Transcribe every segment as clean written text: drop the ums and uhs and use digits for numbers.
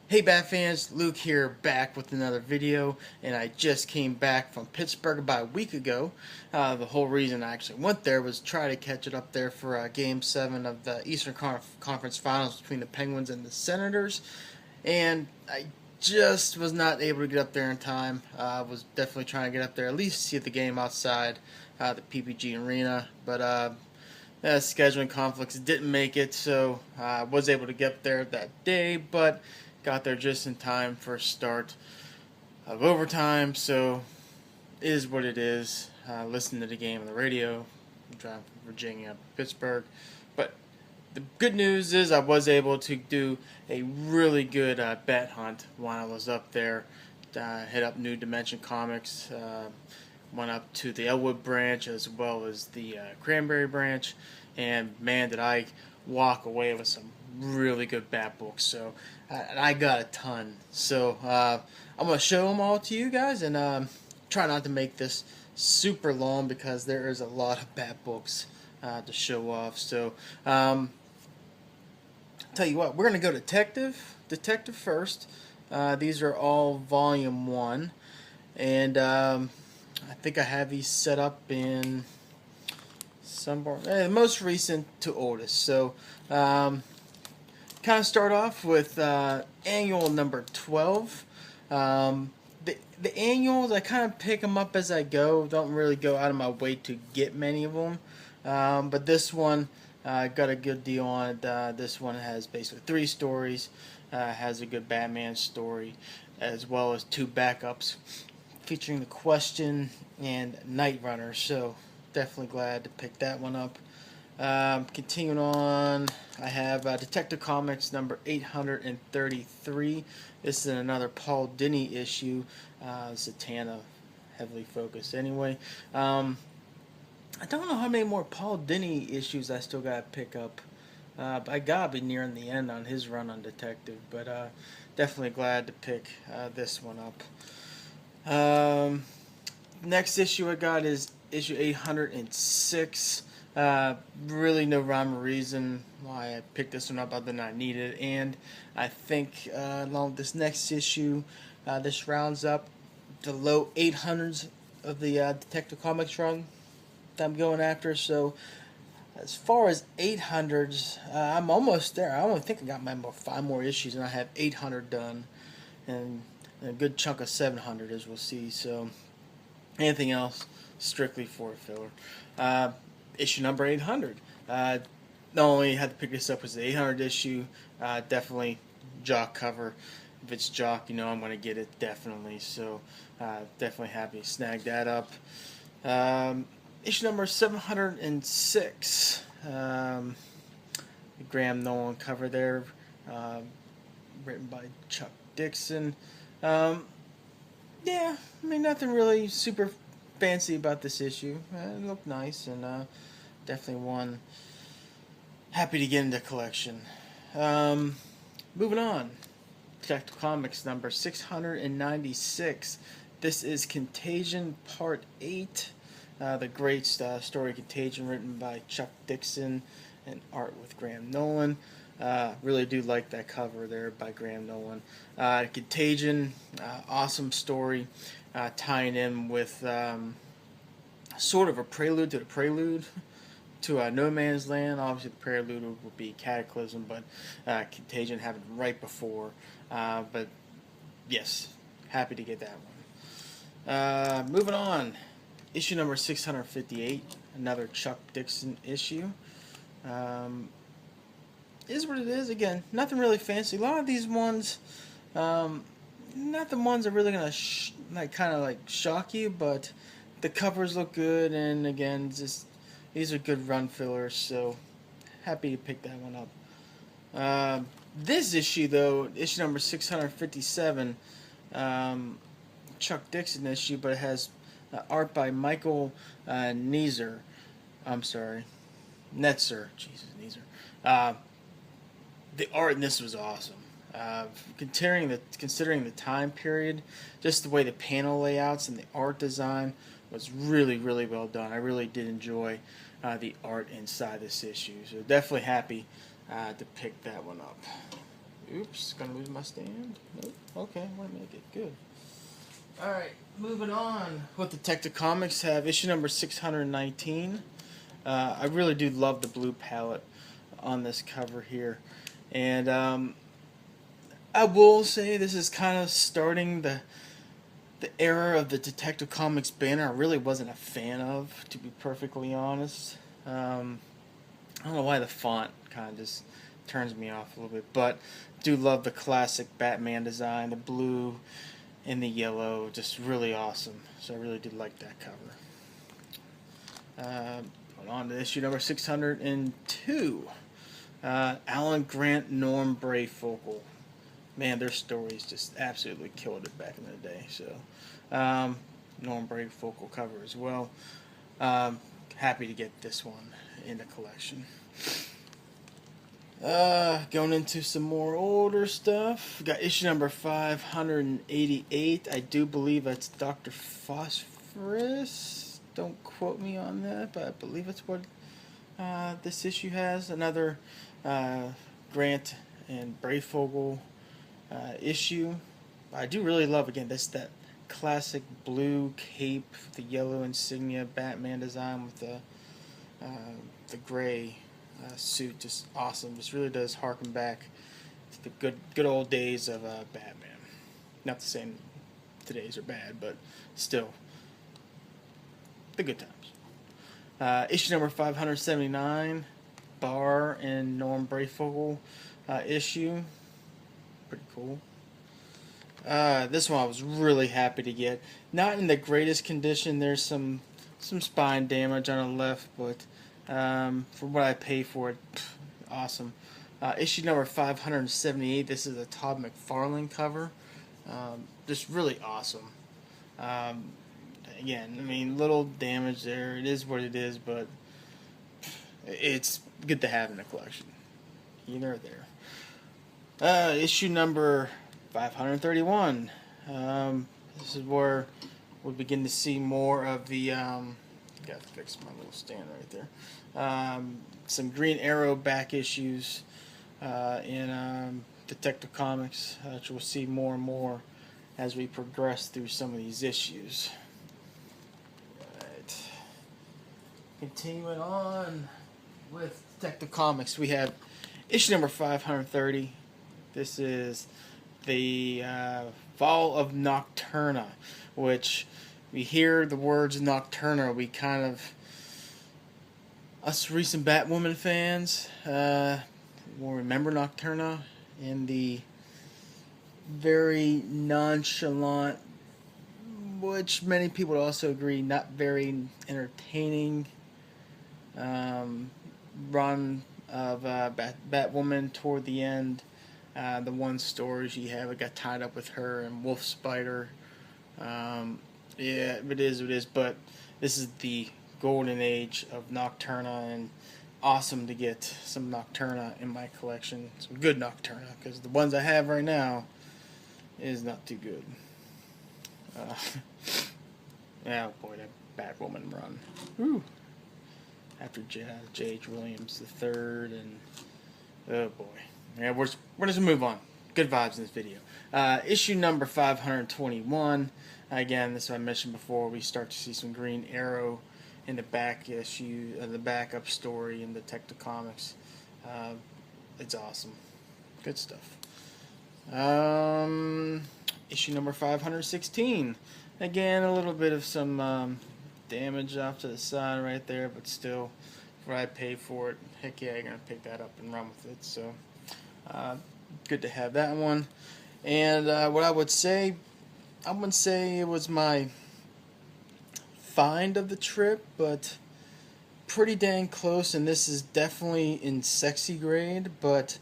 Hey Bat fans, Luke here, back with another video, and I just came back from Pittsburgh about a week ago. The whole reason I actually went there was try to catch it up there for Game 7 of the Eastern Conference Finals between the Penguins and the Senators, and I just was not able to get up there in time. I was definitely trying to get up there at least see the game outside the PPG Arena, but scheduling conflicts didn't make it, so I was able to get there that day, but got there just in time for a start of overtime, so it is what it is. Listen to the game on the radio. I'm driving from Virginia up to Pittsburgh. But the good news is I was able to do a really good bet hunt while I was up there. Hit up New Dimension Comics. Went up to the Elwood branch as well as the Cranberry branch. And man, did I walk away with some really good bat books. So I got a ton. So I'm going to show them all to you guys and try not to make this super long because there is a lot of bat books to show off. So tell you what, we're going to go Detective first. These are all volume 1. And I think I have these set up in the most recent to oldest. So kind of start off with annual number 12. The annuals, I kind of pick them up as I go. Don't really go out of my way to get many of them. But this one, got a good deal on it. This one has basically 3 stories. Has a good Batman story, as well as 2 backups featuring the Question and Night Runner. So definitely glad to pick that one up. Continuing on, I have Detective Comics number 833. This is another Paul Dini issue. Zatanna heavily focused anyway. I don't know how many more Paul Dini issues I still got to pick up. I gotta be nearing the end on his run on Detective, but definitely glad to pick this one up. Next issue I got is issue 806. Really no rhyme or reason why I picked this one up other than I needed it. And I think along with this next issue, this rounds up the low 800s of the Detective Comics run that I'm going after. So as far as 800s, I'm almost there. I only think I got 5 more issues and I have 800 done. And a good chunk of 700 as we'll see. So anything else, strictly for a filler. Issue number 800. Not only had to pick this up as the 800 issue, definitely Jock cover. If it's Jock, you know I'm going to get it definitely. So definitely happy to snag that up. Issue number 706. Graham Nolan cover there, written by Chuck Dixon. Yeah, I mean nothing really super fancy about this issue. It looked nice and definitely one happy to get into collection. Moving on, Detective Comics number 696. This is Contagion Part 8. The great story Contagion, written by Chuck Dixon and art with Graham Nolan. Really do like that cover there by Graham Nolan. Contagion, awesome story, tying in with sort of a prelude to the prelude to No Man's Land. Obviously, the prelude would be Cataclysm, but Contagion happened right before. But yes, happy to get that one. Moving on, issue number 658, another Chuck Dixon issue. Is what it is. Again, nothing really fancy. A lot of these ones, not the ones that are really gonna kind of shock you, but the covers look good, and again, just these are good run fillers. So happy to pick that one up. This issue though, issue number 657, Chuck Dixon issue, but it has art by Michael Netzer. I'm sorry, Netzer. Jesus, Netzer. The art in this was awesome. Considering the time period, just the way the panel layouts and the art design was really, really well done. I really did enjoy the art inside this issue. So definitely happy to pick that one up. Oops, gonna lose my stand. Nope. Okay, want to make it good. All right, moving on. With Detective Comics, have issue number 619. I really do love the blue palette on this cover here, and I will say this is kind of starting the era of the Detective Comics banner I really wasn't a fan of, to be perfectly honest. I don't know why the font kind of just turns me off a little bit, but do love the classic Batman design, the blue and the yellow, just really awesome. So I really did like that cover. On to issue number 602. Alan Grant, Norm Brayfogle. Man, their stories just absolutely killed it back in the day. So, Norm Brayfogle cover as well. Happy to get this one in the collection. Going into some more older stuff. We got issue number 588. I do believe that's Dr. Phosphorus. Don't quote me on that, but I believe that's what this issue has. Another Grant and Brayfogle issue. I do really love, again, that classic blue cape, the yellow insignia Batman design with the gray suit. Just awesome. Just really does harken back to the good old days of Batman. Not to say today's are bad, but still the good times. Issue number 579, Barr and Norm Brayfogle issue. Pretty cool. This one I was really happy to get. Not in the greatest condition. There's some spine damage on the left, but for what I pay for it, awesome. Issue number 578. This is a Todd McFarlane cover. Just really awesome. Again, I mean, little damage there. It is what it is, but it's good to have in the collection. Either or there. Issue number 531. This is where we begin to see more of the. Got to fix my little stand right there. Some Green Arrow back issues in Detective Comics, which we'll see more and more as we progress through some of these issues. Right. Continuing on with Detective Comics, we have issue number 530. This is the Fall of Nocturna, which we hear the words Nocturna, we kind of, us recent Batwoman fans, will remember Nocturna in the very nonchalant, which many people would also agree, not very entertaining run of Batwoman toward the end. The one story she had, got tied up with her and Wolf Spider. Yeah, it is, but this is the golden age of Nocturna, and awesome to get some Nocturna in my collection. Some good Nocturna, because the ones I have right now is not too good. Yeah, boy, that Batwoman run. Woo. After J.H. Williams III, and oh boy. Yeah, we're just move on. Good vibes in this video. Issue number 521. Again, this I mentioned before. We start to see some Green Arrow in the back issue, the backup story in Detective Comics. It's awesome. Good stuff. Issue number 516. Again, a little bit of some damage off to the side right there, but still, for what I paid for it, heck yeah, I'm gonna pick that up and run with it. So, good to have that one. And what I wouldn't say it was my find of the trip, but pretty dang close. And this is definitely in sexy grade, but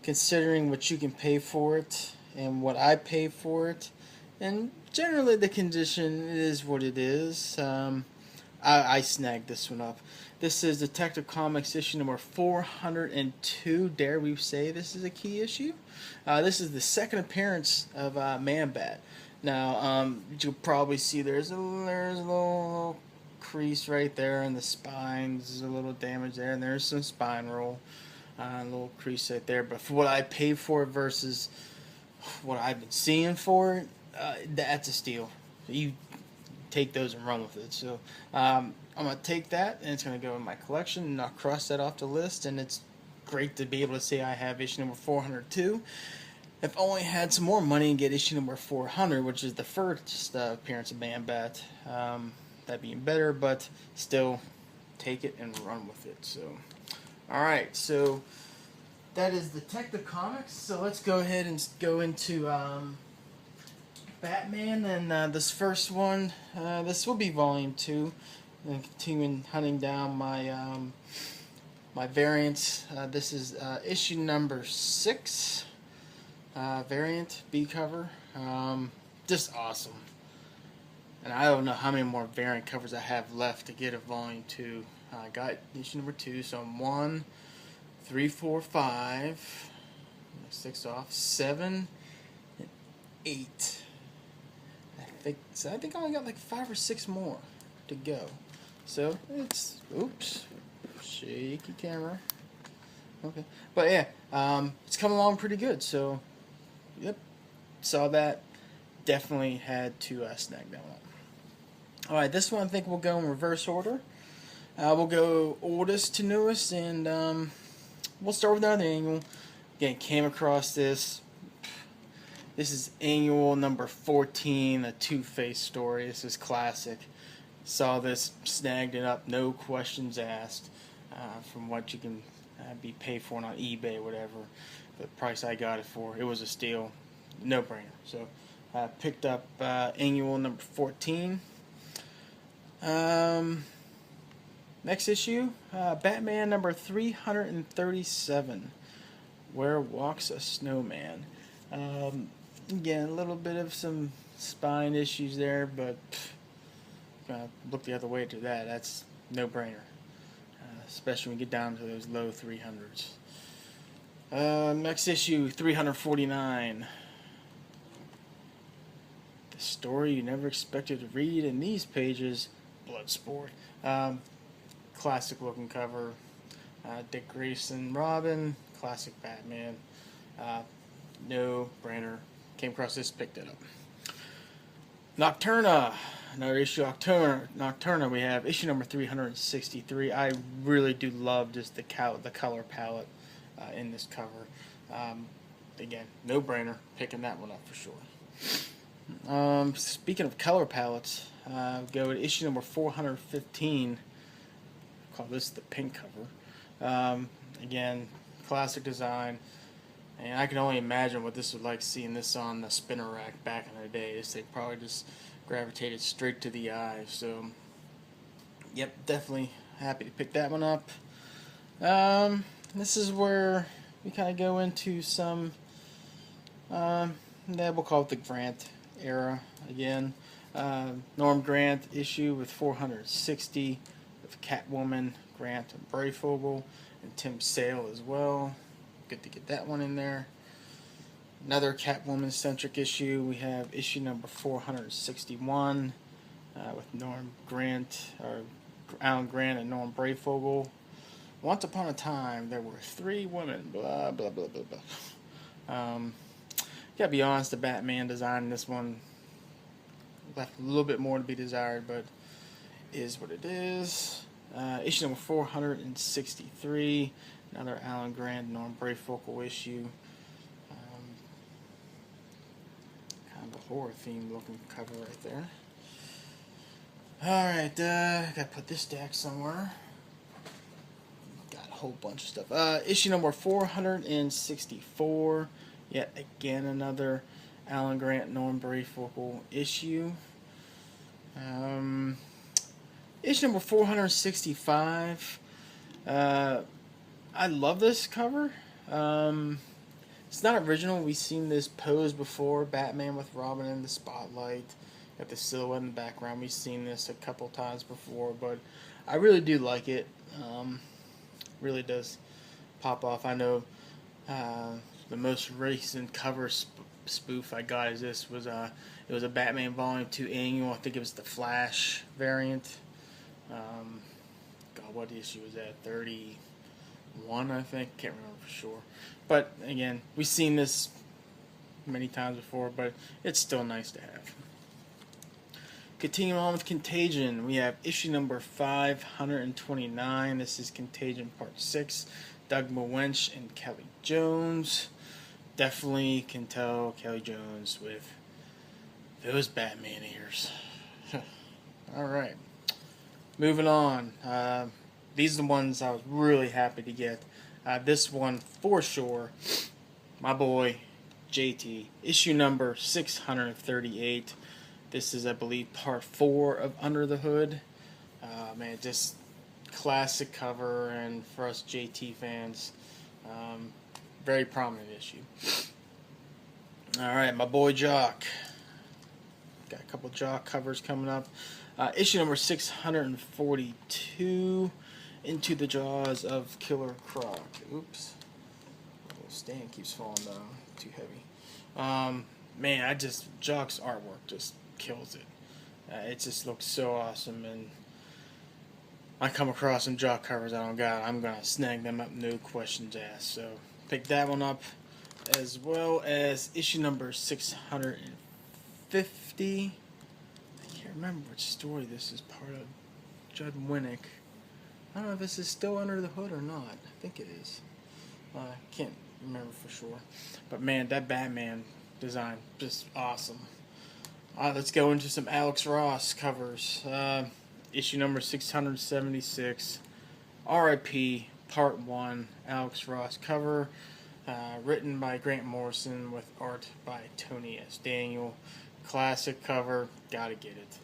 considering what you can pay for it and what I pay for it, and generally the condition, it is what it is. I snagged this one up. This is Detective Comics issue number 402. Dare we say this is a key issue? This is the second appearance of Man-Bat. Now, you'll probably see there's a little crease right there in the spine. There's a little damage there, and there's some spine roll. A little crease right there, but for what I paid for it versus what I've been seeing for it, that's a steal. You take those and run with it. So I'm gonna take that, and it's gonna go in my collection, and I'll cross that off the list. And it's great to be able to say I have issue number 402. If only had some more money and get issue number 400, which is the first appearance of Man Bat, that'd be better. But still, take it and run with it. So, all right, so that is Detective Comics. So let's go ahead and go into Batman, and this first one, this will be volume 2, and continuing hunting down my my variants. This is issue number 6, variant B cover. Just awesome. And I don't know how many more variant covers I have left to get a volume 2. I got issue number 2, so I'm 1, 3, 4, 5, 6 off, 7, and 8. I think I only got like 5 or 6 more to go. So it's, oops, shaky camera. Okay, but yeah, it's coming along pretty good. So, yep, saw that. Definitely had to snag that one. All right, this one I think we'll go in reverse order. We'll go oldest to newest, and we'll start with another annual. Again, came across this. This is annual number 14, a Two-Face story. This is classic. Saw this, snagged it up, no questions asked. From what you can be paid for on eBay or whatever. The price I got it for, it was a steal. No-brainer. So I picked up annual number 14. Next issue, Batman number 337, Where Walks a Snowman. Again, a little bit of some spine issues there, but look the other way to that. That's no-brainer, especially when you get down to those low 300s. Next issue, 349. The story you never expected to read in these pages, Bloodsport. Classic looking cover. Dick Grayson, Robin, classic Batman. No brainer. Came across this, picked it up. Nocturna, another issue. Nocturna. We have issue number 363. I really do love just the color palette in this cover. Again, no brainer. Picking that one up for sure. Speaking of color palettes, go to issue number 415. Call this the pink cover. Again, classic design. And I can only imagine what this was like seeing this on the spinner rack back in the day. This thing probably just gravitated straight to the eye. So, yep, definitely happy to pick that one up. This is where we kind of go into some, we'll call it the Grant era again. Norm Grant issue with 460 with Catwoman, Grant, and Brayfogle, and Tim Sale as well. Good to get that one in there. Another Catwoman-centric issue. We have issue number 461 with Norm Grant, or Alan Grant and Norm Brayfogle. Once upon a time, there were 3 women. Blah blah blah blah blah. Gotta be honest, the Batman design in this one left a little bit more to be desired, but is what it is. Issue number 463. Another Alan Grant, Norm Brayfogle issue. Kind of a horror-themed looking cover right there. Alright, gotta put this stack somewhere. Got a whole bunch of stuff. Issue number 464. Yet again, another Alan Grant, Norm Brayfogle issue. Issue number 465. I love this cover. It's not original. We've seen this pose before. Batman with Robin in the spotlight. Got the silhouette in the background. We've seen this a couple times before, but I really do like it. Really does pop off. I know the most recent cover spoof I got is this was it was a Batman Volume 2 annual. I think it was the Flash variant. God, what issue was that? 30. 1, I think. Can't remember for sure. But again, we've seen this many times before, but it's still nice to have. Continuing on with Contagion, we have issue number 529. This is Contagion Part 6. Doug Moench and Kelly Jones. Definitely can tell Kelly Jones with those Batman ears. Alright. Moving on. These are the ones I was really happy to get. This one, for sure, my boy, JT. Issue number 638. This is, I believe, part 4 of Under the Hood. Man, just classic cover, and for us JT fans, very prominent issue. Alright, my boy Jock. Got a couple Jock covers coming up. Issue number 642, Into the Jaws of Killer Croc. Oops. The little stand keeps falling down. Too heavy. Man, Jock's artwork just kills it. It just looks so awesome, and I come across some Jock covers I don't got, I'm going to snag them up, no questions asked. So, pick that one up, as well as issue number 650. I can't remember which story this is part of. Judd Winnick. I don't know if this is still Under the Hood or not. I think it is. I can't remember for sure. But man, that Batman design, just awesome. Let's go into some Alex Ross covers. Issue number 676, R.I.P. Part 1, Alex Ross cover. Written by Grant Morrison with art by Tony S. Daniel. Classic cover, gotta get it.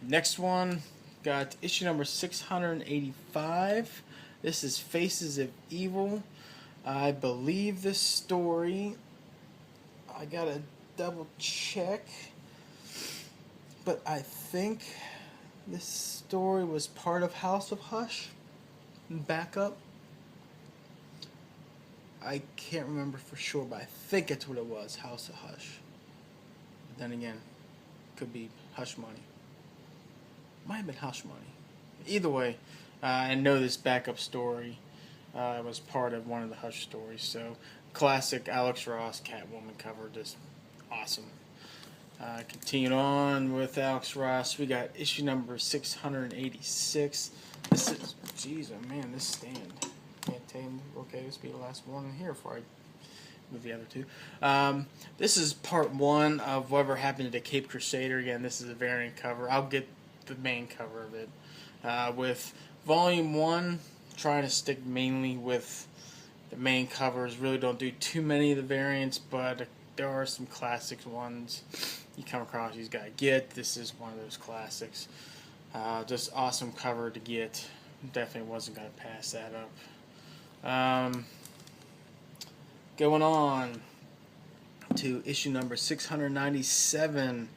Next one, got issue number 685. This is Faces of Evil. I believe this story, I gotta double check, but I think this story was part of House of Hush. Backup. I can't remember for sure, but I think it's what it was, House of Hush. But then again, could be Hush Money. Might have been Hush Money. Either way, I know this backup story was part of one of the Hush stories. So, classic Alex Ross Catwoman cover, just awesome. Continuing on with Alex Ross, we got issue number 686. This is, jeez, oh man, this stand. Can't tell you, okay, this will be the last one in here before I move the other two. This is part 1 of Whatever Happened to the Cape Crusader. Again, this is a variant cover. I'll get the main cover of it. With volume 1, trying to stick mainly with the main covers. Really don't do too many of the variants, but there are some classic ones you come across you gotta get. This is one of those classics. Just awesome cover to get. Definitely wasn't gonna pass that up. Going on to issue number 697,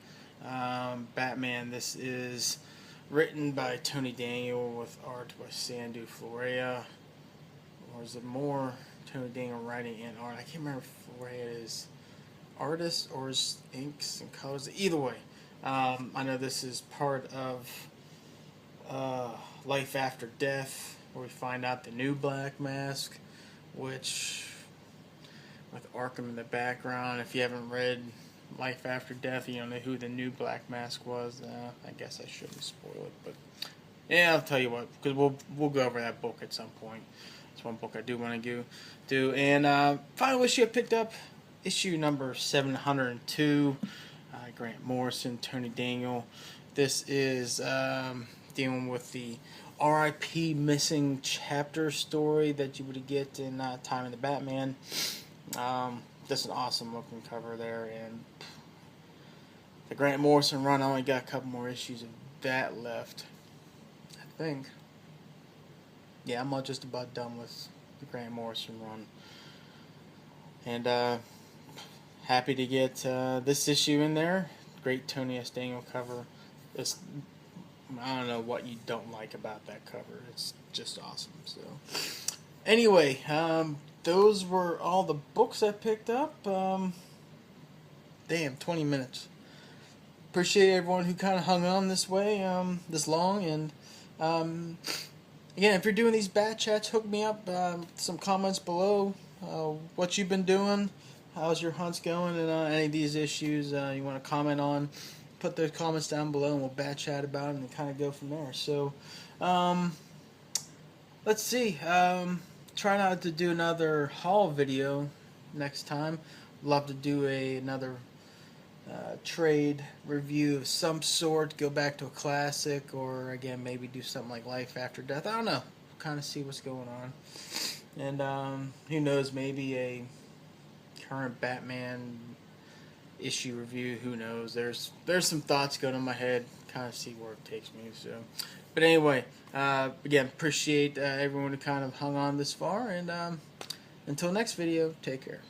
Batman. This is written by Tony Daniel with art by Sandu Florea. Or is it more Tony Daniel writing and art? I can't remember if Florea is artist or is inks and colors. Either way, I know this is part of Life After Death, where we find out the new Black Mask, which, with Arkham in the background, if you haven't read Life After Death, you don't know who the new Black Mask was. I guess I shouldn't spoil it, but yeah, I'll tell you what, because we'll go over that book at some point. It's one book I do want to do. And final issue I picked up, issue number 702, Grant Morrison, Tony Daniel. This is dealing with the R.I.P. missing chapter story that you would get in Time of the Batman. Just an awesome looking cover there, and the Grant Morrison run, I only got a couple more issues of that left, I think. Yeah, I'm just about done with the Grant Morrison run, and happy to get this issue in there. Great Tony S. Daniel cover. Just, I don't know what you don't like about that cover. It's just awesome. So, anyway, those were all the books I picked up. Damn, 20 minutes. Appreciate everyone who kind of hung on this way, this long, and again, if you're doing these bat chats, hook me up. Some comments below. What you've been doing, how's your hunts going, and any of these issues you want to comment on. Put those comments down below, and we'll bat chat about it and kind of go from there. So, let's see. Try not to do another haul video next time. Love to do another trade review of some sort. Go back to a classic, or again maybe do something like Life After Death. I don't know. Kind of see what's going on, and who knows? Maybe a current Batman issue review. Who knows? There's some thoughts going in my head. Kind of see where it takes me. So, but anyway, again, appreciate everyone who kind of hung on this far, and until next video, take care.